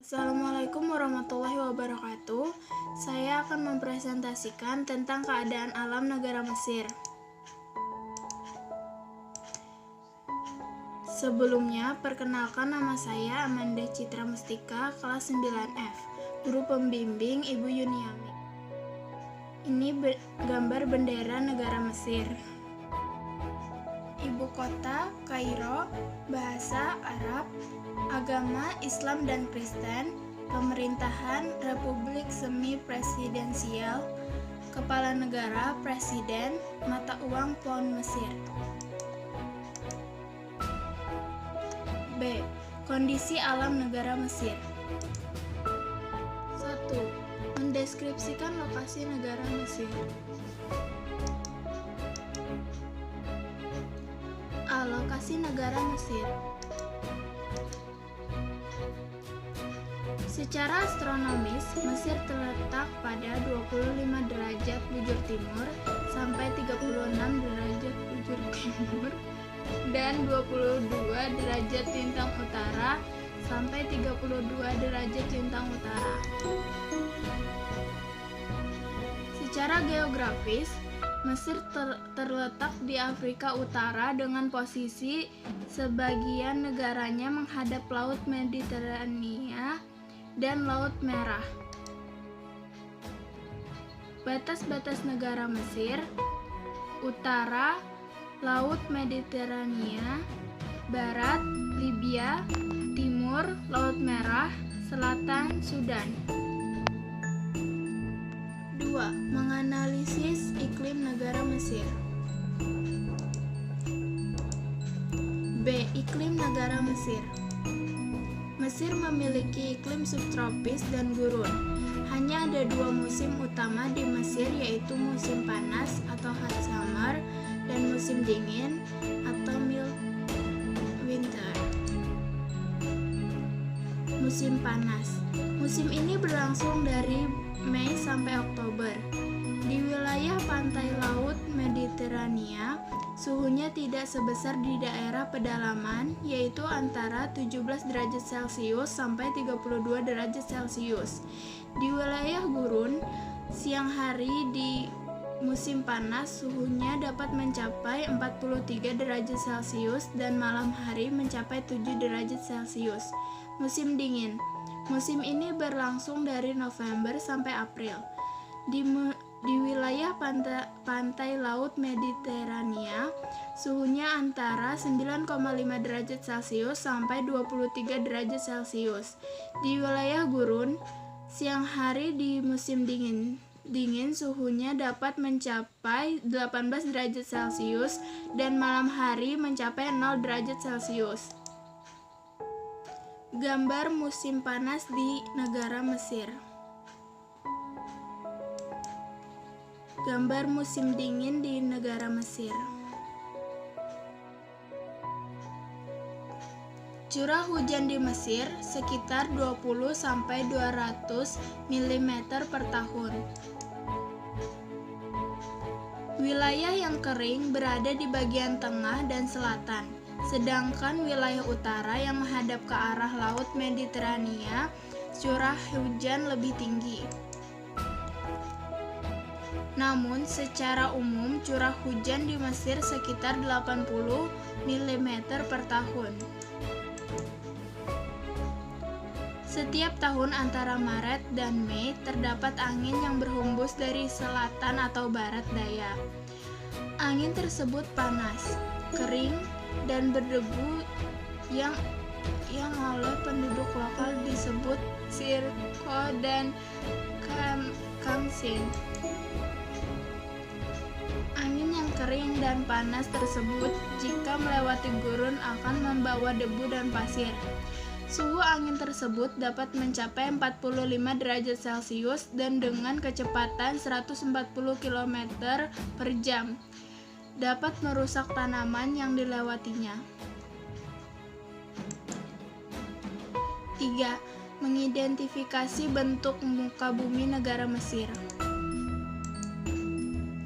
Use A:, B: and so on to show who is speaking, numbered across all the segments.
A: Assalamualaikum warahmatullahi wabarakatuh. Saya akan mempresentasikan tentang keadaan alam negara Mesir. Sebelumnya, perkenalkan nama saya Amanda Citra Mustika, kelas 9F, guru pembimbing Ibu Yuniami. Ini gambar bendera negara Mesir. Ibu kota Kairo, bahasa Arab, agama Islam dan Kristen, pemerintahan Republik Semi Presidensial, kepala negara Presiden, mata uang Pound Mesir. B. Kondisi alam negara Mesir. 1. Mendeskripsikan lokasi negara Mesir. A. Lokasi negara Mesir. Secara astronomis, Mesir terletak pada 25 derajat bujur timur sampai 36 derajat bujur timur dan 22 derajat lintang utara sampai 32 derajat lintang utara. Secara geografis, Mesir terletak di Afrika Utara dengan posisi sebagian negaranya menghadap Laut Mediterania dan Laut Merah. Batas-batas negara Mesir: utara Laut Mediterania, barat Libya, timur Laut Merah, selatan Sudan. 2. Menganalisis iklim negara Mesir. B. Iklim negara Mesir. Mesir memiliki iklim subtropis dan gurun. Hanya ada dua musim utama di Mesir, yaitu musim panas atau hot summer dan musim dingin atau mild winter. Musim panas. Musim ini berlangsung dari Mei sampai Oktober. Di wilayah pantai Laut Mediterania, suhunya tidak sebesar di daerah pedalaman, yaitu antara 17 derajat Celcius sampai 32 derajat Celcius. Di wilayah gurun, siang hari di musim panas suhunya dapat mencapai 43 derajat Celcius dan malam hari mencapai 7 derajat Celcius. Musim dingin. Musim ini berlangsung dari November sampai April. Di wilayah pantai Laut Mediterania, suhunya antara 9,5 derajat Celcius sampai 23 derajat Celcius. Di wilayah gurun, siang hari di musim dingin suhunya dapat mencapai 18 derajat Celcius dan malam hari mencapai 0 derajat Celcius. Gambar musim panas di negara Mesir. Gambar musim dingin di negara Mesir. Curah hujan di Mesir sekitar 20-200 mm per tahun. Wilayah yang kering berada di bagian tengah dan selatan, sedangkan wilayah utara yang menghadap ke arah Laut Mediterania, curah hujan lebih tinggi. Namun, secara umum curah hujan di Mesir sekitar 80 mm per tahun. Setiap tahun antara Maret dan Mei terdapat angin yang berhembus dari selatan atau barat daya. Angin tersebut panas, kering, dan berdebu yang oleh penduduk lokal disebut sirko dan kamsin. Angin yang kering dan panas tersebut jika melewati gurun akan membawa debu dan pasir. Suhu angin tersebut dapat mencapai 45 derajat Celcius dan dengan kecepatan 140 km per jam. Dapat merusak tanaman yang dilewatinya. 3. Mengidentifikasi bentuk muka bumi negara Mesir.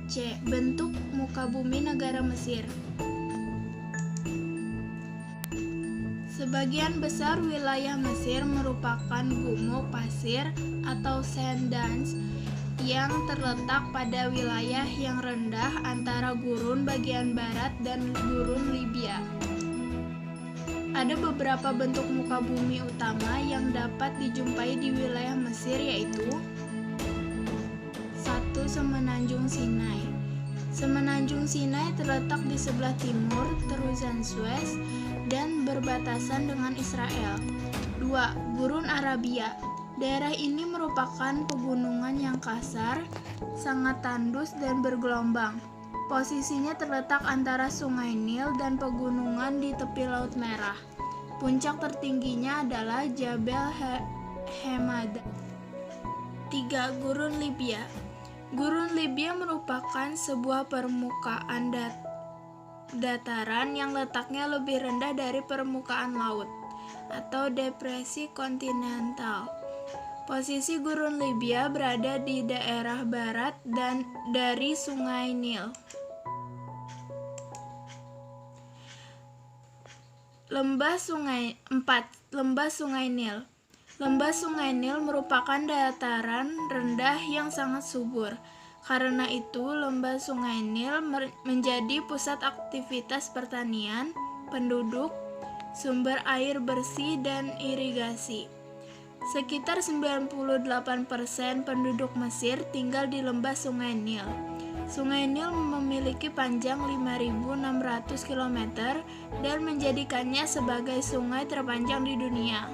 A: C. Bentuk muka bumi negara Mesir. Sebagian besar wilayah Mesir merupakan gumuk pasir atau sand dunes yang terletak pada wilayah yang rendah antara gurun bagian barat dan gurun Libya. Ada beberapa bentuk muka bumi utama yang dapat dijumpai di wilayah Mesir, yaitu 1. Semenanjung Sinai. Semenanjung Sinai terletak di sebelah timur terusan Suez dan berbatasan dengan Israel. 2. Gurun Arabia. Daerah ini merupakan pegunungan yang kasar, sangat tandus dan bergelombang. Posisinya terletak antara Sungai Nil dan pegunungan di tepi Laut Merah. Puncak tertingginya adalah Jabal Hemada. 3. Gurun Libya. Gurun Libya merupakan sebuah permukaan dataran yang letaknya lebih rendah dari permukaan laut, atau depresi kontinental. Posisi gurun Libya berada di daerah barat dan dari Sungai Nil. Lembah Sungai Nil. Lembah Sungai Nil merupakan dataran rendah yang sangat subur. Karena itu, lembah Sungai Nil menjadi pusat aktivitas pertanian, penduduk, sumber air bersih, dan irigasi. Sekitar 98% penduduk Mesir tinggal di lembah Sungai Nil. Sungai Nil memiliki panjang 5.600 km dan menjadikannya sebagai sungai terpanjang di dunia.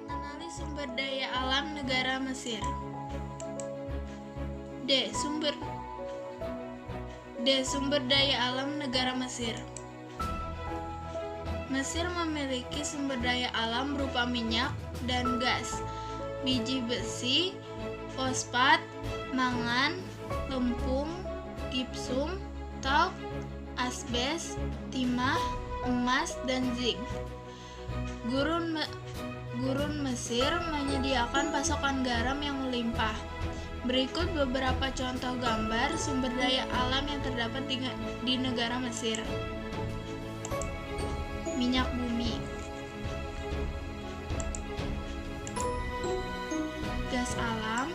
A: Mengenali sumber daya alam negara Mesir. D. Sumber daya alam negara Mesir. Mesir memiliki sumber daya alam berupa minyak dan gas, biji besi, fosfat, mangan, lempung, gipsum, talk, asbes, timah, emas, dan zinc. Gurun Mesir menyediakan pasokan garam yang melimpah. Berikut beberapa contoh gambar sumber daya alam yang terdapat di negara Mesir. Minyak bumi, gas alam,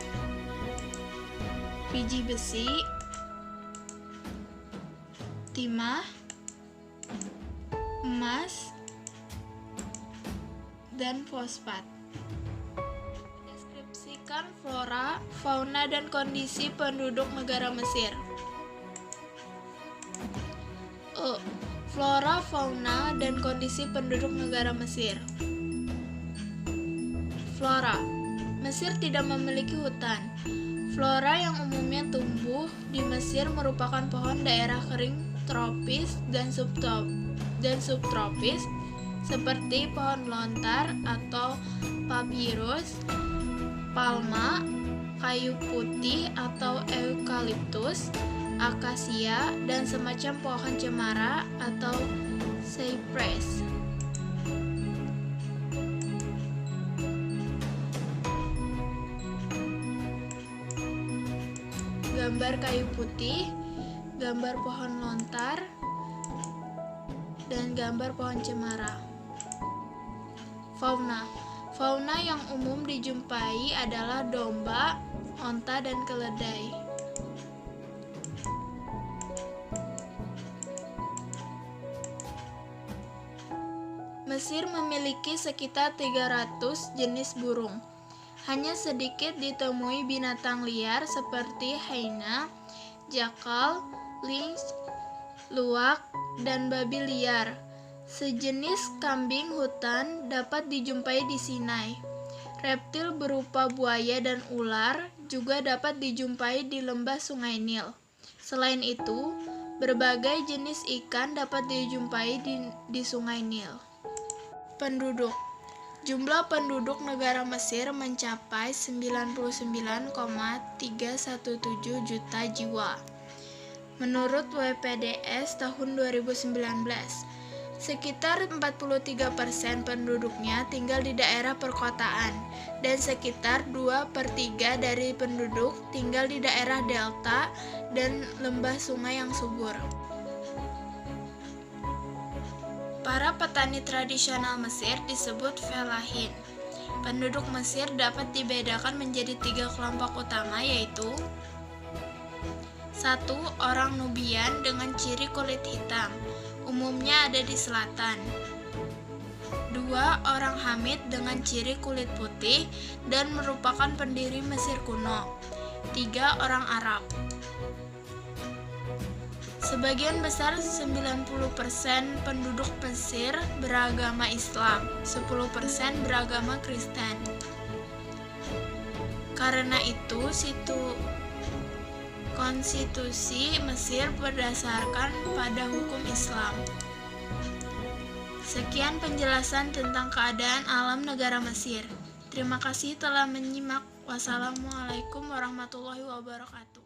A: biji besi, timah, emas, dan fosfat. Deskripsikan flora, fauna, dan kondisi penduduk negara Mesir. Flora, fauna, dan kondisi penduduk negara Mesir. Flora. Mesir tidak memiliki hutan. Flora yang umumnya tumbuh di Mesir merupakan pohon daerah kering tropis dan subtropis seperti pohon lontar atau papyrus, palma, kayu putih atau eukaliptus, akasia, dan semacam pohon cemara atau cypress. Gambar kayu putih, gambar pohon lontar, dan gambar pohon cemara. Fauna. Fauna yang umum dijumpai adalah domba, onta, dan keledai. Mesir memiliki sekitar 300 jenis burung. Hanya sedikit ditemui binatang liar seperti hyena, jakal, lynx, luwak, dan babi liar. Sejenis kambing hutan dapat dijumpai di Sinai. Reptil berupa buaya dan ular juga dapat dijumpai di lembah Sungai Nil. Selain itu, berbagai jenis ikan dapat dijumpai di Sungai Nil. Penduduk. Jumlah penduduk negara Mesir mencapai 99,317 juta jiwa. Menurut WPDS tahun 2019, sekitar 43% penduduknya tinggal di daerah perkotaan dan sekitar 2/3 dari penduduk tinggal di daerah delta dan lembah sungai yang subur. Para petani tradisional Mesir disebut felahin. Penduduk Mesir dapat dibedakan menjadi 3 kelompok utama, yaitu 1. Orang Nubian dengan ciri kulit hitam, umumnya ada di selatan. 2. Orang Hamid dengan ciri kulit putih dan merupakan pendiri Mesir kuno. 3. Orang Arab. Sebagian besar 90% penduduk Mesir beragama Islam, 10% beragama Kristen. Karena itu, konstitusi Mesir berdasarkan pada hukum Islam. Sekian penjelasan tentang keadaan alam negara Mesir. Terima kasih telah menyimak. Wassalamualaikum warahmatullahi wabarakatuh.